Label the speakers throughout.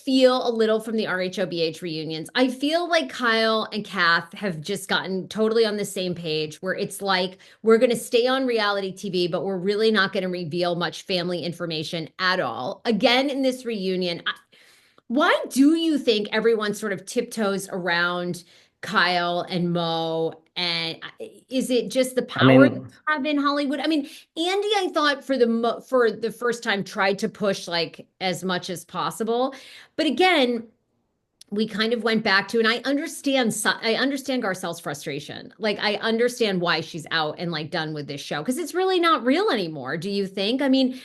Speaker 1: feel a little from the RHOBH reunions. I feel like Kyle and Kath have just gotten totally on the same page where it's like we're going to stay on reality TV, but we're really not going to reveal much family information at all. Again, in this reunion, why do you think everyone sort of tiptoes around Kyle and Mo? And is it just the
Speaker 2: I
Speaker 1: power they
Speaker 2: mean,
Speaker 1: have in Hollywood? I mean, Andy, I thought for the first time tried to push like as much as possible, but again, we kind of went back to, and I understand Garcelle's frustration. Like, I understand why she's out and like done with this show because it's really not real anymore. Do you think? I mean,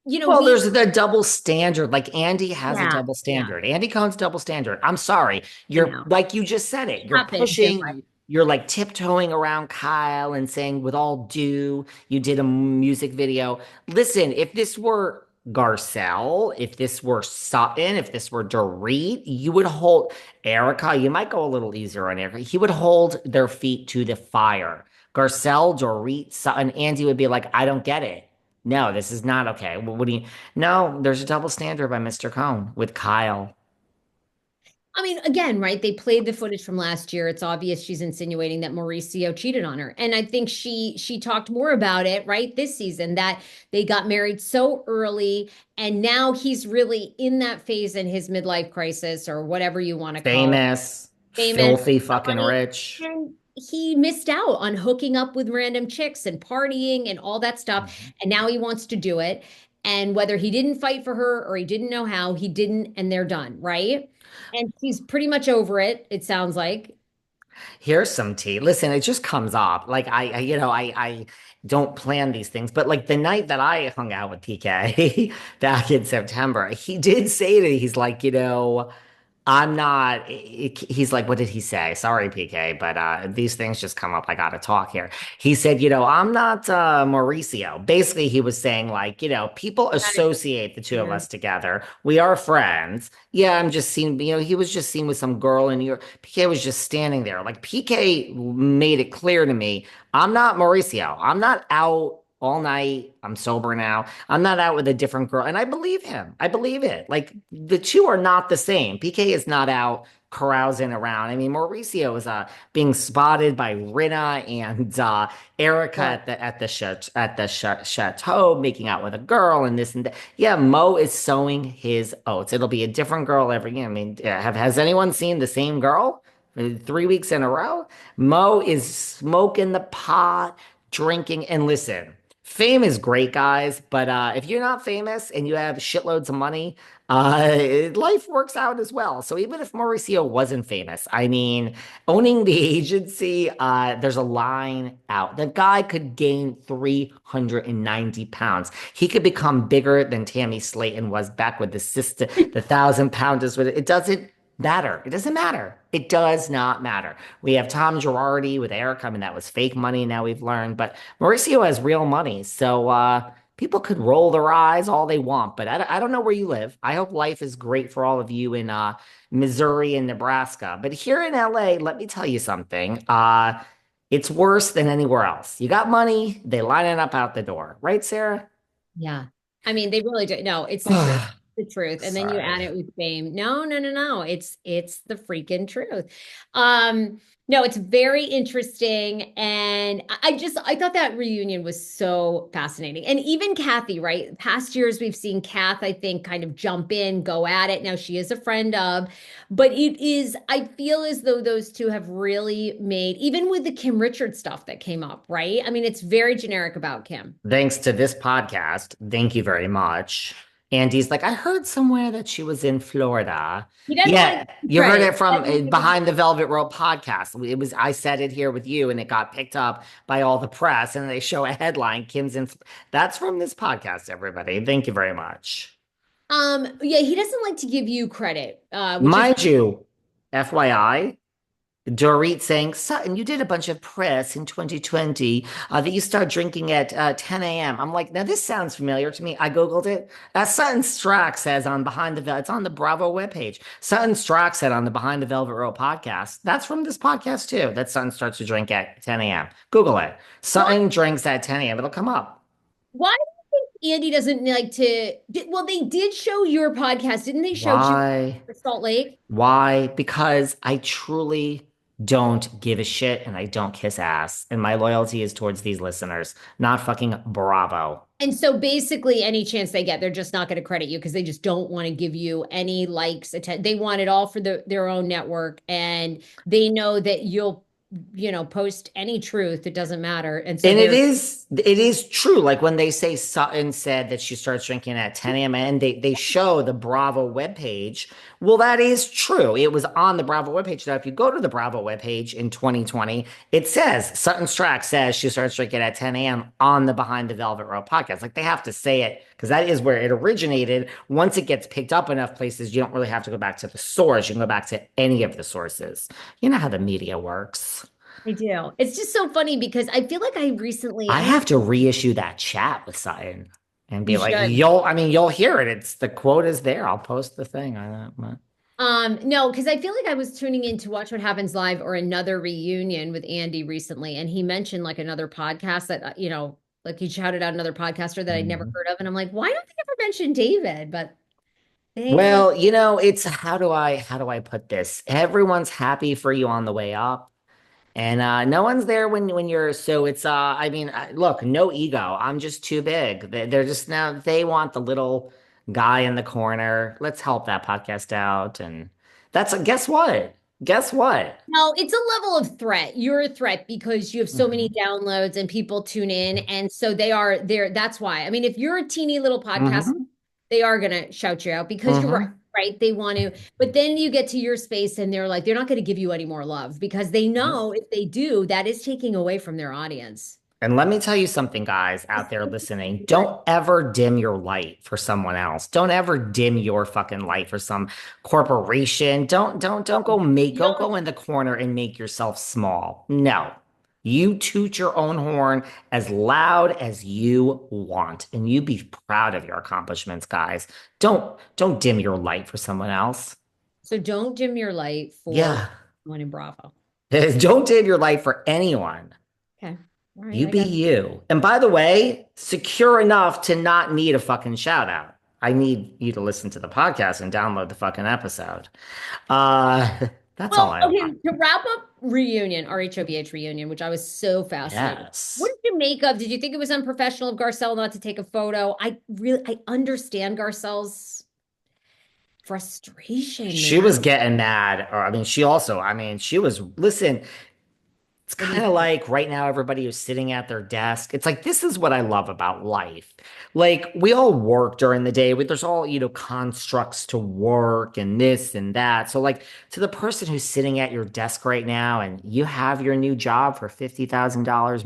Speaker 2: well,
Speaker 1: we
Speaker 2: there's the double standard. Like Andy has a
Speaker 1: yeah
Speaker 2: double
Speaker 1: yeah
Speaker 2: standard. Andy Cohen's double standard. I'm sorry.
Speaker 1: I
Speaker 2: You're
Speaker 1: know
Speaker 2: like you just said it.
Speaker 1: it
Speaker 2: You're
Speaker 1: happens in
Speaker 2: pushing, you're like tiptoeing around Kyle and saying, with all due, you did a music video. Listen, if this were Garcelle, if this were Sutton, if this were Dorit, you would hold Erica. You might go a little easier on Erica. He would hold their feet to the fire. Garcelle, Dorit, Sutton, Andy would be like, I don't get it. No, this is not okay. What do you? No, there's a double standard by Mr. Cohn with Kyle.
Speaker 1: I mean, again, right? They played the footage from last year. It's obvious she's insinuating that Mauricio cheated on her. And I think she talked more about it, right, this season that they got married so early and now he's really in that phase in his midlife crisis or whatever you want to call it.
Speaker 2: Famous,
Speaker 1: Famous,
Speaker 2: filthy, fucking
Speaker 1: money.
Speaker 2: rich.
Speaker 1: And he missed out on hooking up with random chicks and partying and all that stuff.
Speaker 2: Mhm.
Speaker 1: And now he wants to do it. And whether he didn't fight for her or he didn't know how, he didn't, and they're done, right? And she's pretty much over it, it sounds like.
Speaker 2: Here's some tea. Listen, it just comes up. Like I don't plan these things, but like the night that I hung out with PK back in September, he did say to me, he's like, I'm not. He's like, what did he say? Sorry, PK, but these things just come up. I got to talk here. He said, I'm not Mauricio. Basically, he was saying, like, people
Speaker 1: Got it.
Speaker 2: associate the two of
Speaker 1: Yeah.
Speaker 2: us together. We are friends. Yeah, I'm just seen, he was just seen with some girl in New York. PK was just standing there. Like, PK made it clear to me, I'm not Mauricio. I'm not out all night. I'm sober now. I'm not out with a different girl. And I believe him. I believe it. Like the two are not the same. PK is not out carousing around. I mean, Mauricio is being spotted by Rinna and Erica
Speaker 1: Sure.
Speaker 2: at the chateau, making out with a girl and this and that. Yeah, Mo is sowing his oats. It'll be a different girl every year. I mean, has anyone seen the same girl? 3 weeks in a row? Mo is smoking the pot, drinking, and listen. Fame is great, guys, but if you're not famous and you have shitloads of money, life works out as well. So even if Mauricio wasn't famous, I mean, owning the agency, there's a line out. The guy could gain 390 pounds. He could become bigger than Tammy Slayton was back with the sister, the 1,000 pounders. With it doesn't matter. It doesn't matter. It does not matter. We have Tom Girardi with Eric. I mean, that was fake money. Now we've learned, but Mauricio has real money. So people could roll their eyes all they want, but I don't know where you live. I hope life is great for all of you in Missouri and Nebraska. But here in LA, let me tell you something. It's worse than anywhere else. You got money, they line it up out the door, right, Sarah?
Speaker 1: Yeah. I mean, they really do. No, it's the truth. The truth. And then you add
Speaker 2: Sorry.
Speaker 1: it with fame. No, no, no, no. It's the freaking truth. No, it's very interesting. And I thought that reunion was so fascinating. And even Kathy, right? Past years we've seen Kath, I think, kind of jump in, go at it. Now she is a friend of, but I feel as though those two have really made, even with the Kim Richards stuff that came up, right? I mean, it's very generic about Kim.
Speaker 2: Thanks to this podcast. Thank you very much. Andy's like, I heard somewhere that she was in Florida.
Speaker 1: He doesn't like
Speaker 2: Yeah, you heard
Speaker 1: credit.
Speaker 2: it from
Speaker 1: Doesn't give it-
Speaker 2: Behind the Velvet Rope podcast. I said it here with you, and it got picked up by all the press, and they show a headline, Kim's in. That's from this podcast, everybody. Thank you very much.
Speaker 1: Yeah, he doesn't like to give you credit, which is
Speaker 2: Mind you, FYI, Dorit saying, Sutton, you did a bunch of press in 2020 that you start drinking at 10 a.m. I'm like, now this sounds familiar to me. I Googled it. Sutton Strack says on Behind the Velvet, it's on the Bravo webpage. Sutton Strack said on the Behind the Velvet Rope podcast, that's from this podcast too, that Sutton starts to drink at 10 a.m. Google it.
Speaker 1: why
Speaker 2: Sutton drinks at 10 a.m. It'll come up.
Speaker 1: why Andy doesn't like to. Well, they did show your podcast, didn't they? Show you
Speaker 2: Why?
Speaker 1: for Salt Lake.
Speaker 2: Why? Because I truly don't give a shit and I don't kiss ass. And my loyalty is towards these listeners, not fucking Bravo.
Speaker 1: And so basically, any chance they get, they're just not going to credit you because they just don't want to give you any likes. They want it all for their own network, and they know that you'll, post any truth. It doesn't matter, and so
Speaker 2: And
Speaker 1: they're
Speaker 2: it is true. Like when they say Sutton said that she starts drinking at 10 a.m. and they show the Bravo webpage. Well, that is true. It was on the Bravo webpage. Now, if you go to the Bravo webpage in 2020, it says Sutton Strack says she starts drinking at 10 a.m. on the Behind the Velvet Rope podcast. Like they have to say it because that is where it originated. Once it gets picked up enough places, you don't really have to go back to the source. You can go back to any of the sources. You know how the media works.
Speaker 1: I do. It's just so funny because I feel like I recently,
Speaker 2: I
Speaker 1: I don't,
Speaker 2: have to reissue that chat with Sutton and be
Speaker 1: you
Speaker 2: like,
Speaker 1: should.
Speaker 2: you'll hear it. It's the quote is there. I'll post the thing.
Speaker 1: No, because I feel like I was tuning in to Watch What Happens Live or another reunion with Andy recently, and he mentioned like another podcast that, like he shouted out another podcaster that I'd never
Speaker 2: Mhm.
Speaker 1: heard of. And I'm like, why don't they ever mention David? But they,
Speaker 2: Well, it's how do I put this? Everyone's happy for you on the way up. And no one's there when you're so it's I mean look, no ego. I'm just too big. They're just now they want the little guy in the corner. Let's help that podcast out. And that's guess what? Guess what?
Speaker 1: no, it's a level of threat. You're a threat because you have so many
Speaker 2: Hmm.
Speaker 1: downloads and people tune in. And so they are there. That's why. I mean, if you're a teeny little podcast,
Speaker 2: Hmm.
Speaker 1: they are going to shout you out because you're right,
Speaker 2: Hmm.
Speaker 1: right? They want to. But then you get to your space and they're like, they're not going to give you any more love because they know if they do, that is taking away from their audience.
Speaker 2: And let me tell you something, guys out there listening. Don't ever dim your light for someone else. Don't ever dim your fucking light for some corporation. Don't
Speaker 1: You
Speaker 2: don't
Speaker 1: don't,
Speaker 2: go in the corner and make yourself small. No. You toot your own horn as loud as you want, and you be proud of your accomplishments, guys. Don't dim your light for someone else.
Speaker 1: so don't dim your light for
Speaker 2: Yeah.
Speaker 1: one in Bravo.
Speaker 2: Don't dim your light for anyone.
Speaker 1: Okay. All right.
Speaker 2: You
Speaker 1: I
Speaker 2: be
Speaker 1: got
Speaker 2: you. And by the way, secure enough to not need a fucking shout out. I need you to listen to the podcast and download the fucking episode. That's all
Speaker 1: Well,
Speaker 2: I
Speaker 1: okay,
Speaker 2: want.
Speaker 1: to wrap up reunion, RHOBH reunion, which I was so fascinated. What
Speaker 2: Yes.
Speaker 1: did you make of? Did you think it was unprofessional of Garcelle not to take a photo? I understand Garcelle's frustration,
Speaker 2: She
Speaker 1: man.
Speaker 2: was getting mad. Or I mean, she was, listen, it's
Speaker 1: What do you
Speaker 2: kind of
Speaker 1: think?
Speaker 2: like right now, everybody who's sitting at their desk. It's like, this is what I love about life. Like, we all work during the day. There's all, constructs to work and this and that. So, like, to the person who's sitting at your desk right now and you have your new job for $50,000